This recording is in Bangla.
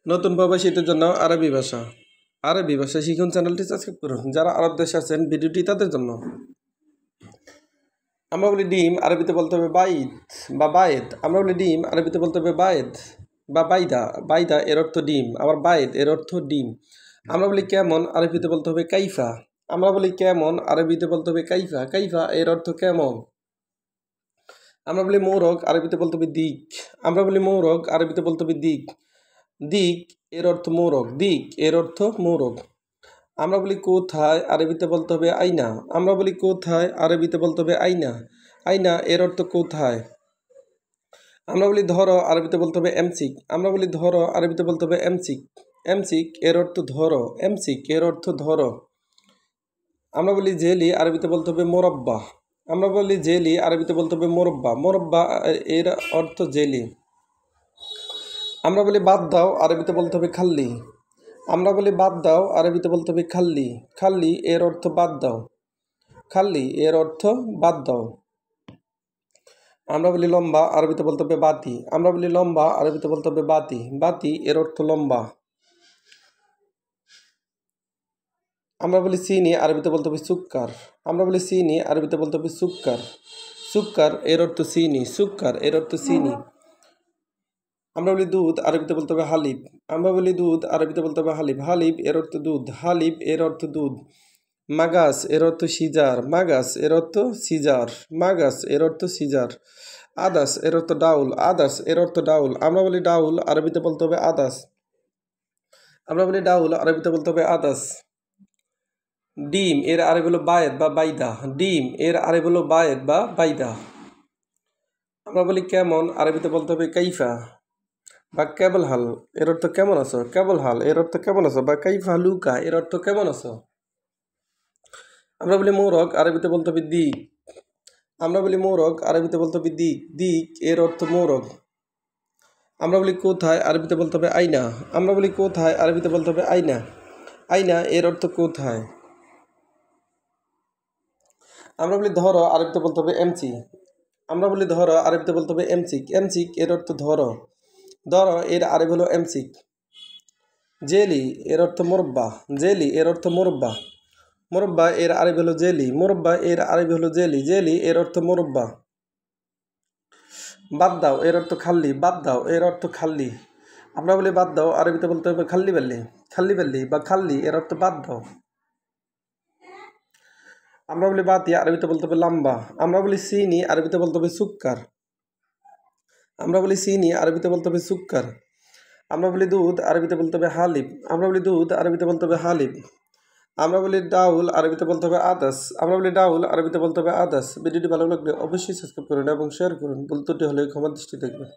নতুন প্রবাসীদের জন্য আরবি ভাষা শিখুন চ্যানেলটি সাবস্ক্রাইব করুন। যারা আরব দেশে আছেন ভিডিওটি তাদের জন্য। আমরা বলি ডিম, আরবিতে বলতে হবে বাইদ বা বায়েদ। আমরা বলি ডিম, আরবিতে বলতে হবে বায়েদ বা বাইদা। বাইদা এর অর্থ ডিম, আবার বায়েদ এর অর্থ ডিম। আমরা বলি কেমন, আরবিতে বলতে হবে কাইফা। আমরা বলি কেমন, আরবিতে বলতে হবে কাইফা। কাইফা এর অর্থ কেমন। আমরা বলি মোরগ, আরবিতে বলতে হবে দিক। আমরা বলি মোরগ, আরবিতে বলতে হবে দিক। দিক এর অর্থ মোরগ। দিক এর অর্থ মোরগ। আমরা বলি কোথায়, আরবিতে বলতে হবে আইনা। আমরা বলি কোথায়, আরবিতে বলতে হবে আইনা। আইনা এর অর্থ কোথায়। আমরা বলি ধরো, আরবিতে বলতে হবে এমসিক। আমরা বলি ধরো, আরবিতে বলতে হবে এমসিক। এমসিক এর অর্থ ধরো। এমসিক এর অর্থ ধরো। আমরা বলি জেলি, আরবিতে বলতে হবে মোরব্বা। আমরা বলি জেলি, আরবিতে বলতে হবে মোরব্বা। মোরব্বা এর অর্থ জেলি। আমরা বলি বাদ দাও, আরবিতে বলতে হবে খাল্লি। আমরা বলি বাদ দাও, আরবিতে বলতে হবে খাল্লি। খাল্লি এর অর্থ বাদ দাও। খাল্লি এর অর্থ বাদ দাও। আমরা বলি লম্বা, আরবিতে বলতে হবে বাতি। আমরা বলি লম্বা, আরবিতে বলতে হবে বাতি। বাতি এর অর্থ লম্বা। আমরা বলি চিনি, আরবিতে বলতে হবে সুক্কার। আমরা বলি চিনি, আরবিতে বলতে হবে সুক্কার। সুক্কার এর অর্থ চিনি। সুক্কার এর অর্থ চিনি। আমরা বলি দুধ, আরবিতে বলতে হবে হালিব। আমরা বলি দুধ, আরবিতে বলতে হবে হালিব। হালিব এর অর্থ দুধ। হালিব এর অর্থ দুধ। মাগাস এর অর্থ সিজার। মাগাস এর অর্থ সিজার। মাগাস এর অর্থ সিজার। আদাস এর অর্থ ডাউল। আদাস এর অর্থ ডাউল। আমরা বলি ডাউল, আরবিতে বলতে হবে আদাস। আমরা বলি ডাউল, আরবিতে বলতে হবে আদাস। ডিম এর আরবি হলো বায়েদ বা বাইদা। ডিম এর আরবি হলো বায়েদ বা বাইদা। আমরা বলি কেমন, আরবিতে বলতে হবে কাইফা বা কেবল হাল এর অর্থ কেমন আছো। কেবল হাল এর অর্থ কেমন আছো বা কাইফা লুকা এর অর্থ কেমন আছো। আমরা বলি মোরগ, আরবিতে বলতে হবে দিক। আমরা বলি মোরগ, আরবিতে বলতে হবে দিক। দিক এর অর্থ মোরগ। আমরা বলি কোথায়, আরবিতে বলতে হবে আইনা। আমরা বলি কোথায়, আরবিতে বলতে হবে আইনা। আইনা এর অর্থ কোথায়। আমরা বলি ধরো, আরবিতে বলতে হবে এমসি। আমরা বলি ধরো, আরবিতে বলতে হবে এমসিক। এমসিক এর অর্থ ধরো। ধরো এর আরবি হলো এমসিক। জেলি এর অর্থ মোরব্বা। জেলি এর অর্থ মোরব্বা। মোরব্বা এর আরবি হলো জেলি। মোরব্বা এর আরবি হলো জেলি। জেলি এর অর্থ মোরব্বা। বাদ দাও এর অর্থ খাল্লি। বাদ দাও এর অর্থ খাল্লি। আমরা বলি বাদ দাও, আরবিতে বলতে হবে খাল্লি বেল্লি। খাল্লি বেল্লি বা খাল্লি এর অর্থ বাদ দাও। আমরা বলি বাতি, আরবিতে বলতে হবে লম্বা। আমরা বলি চিনি, আরবিতে বলতে হবে সুক্কার। আমরা বলি চিনি, আরবিতে বলতে হবে সুক্কার। আমরা বলি দুধ, আরবিতে বলতে হবে হালিব। আমরা বলি দুধ, আরবিতে বলতে হবে হালিব। আমরা বলি ডাউল, আরবিতে বলতে হবে আদাস। আমরা বলি ডাউল, আরবিতে বলতে হবে আদাস। ভিডিওটি ভালো লাগলে অবশ্যই সাবস্ক্রাইব করুন এবং শেয়ার করুন। ভুল ত্রুটি হলে ক্ষমা দৃষ্টি দেখবেন।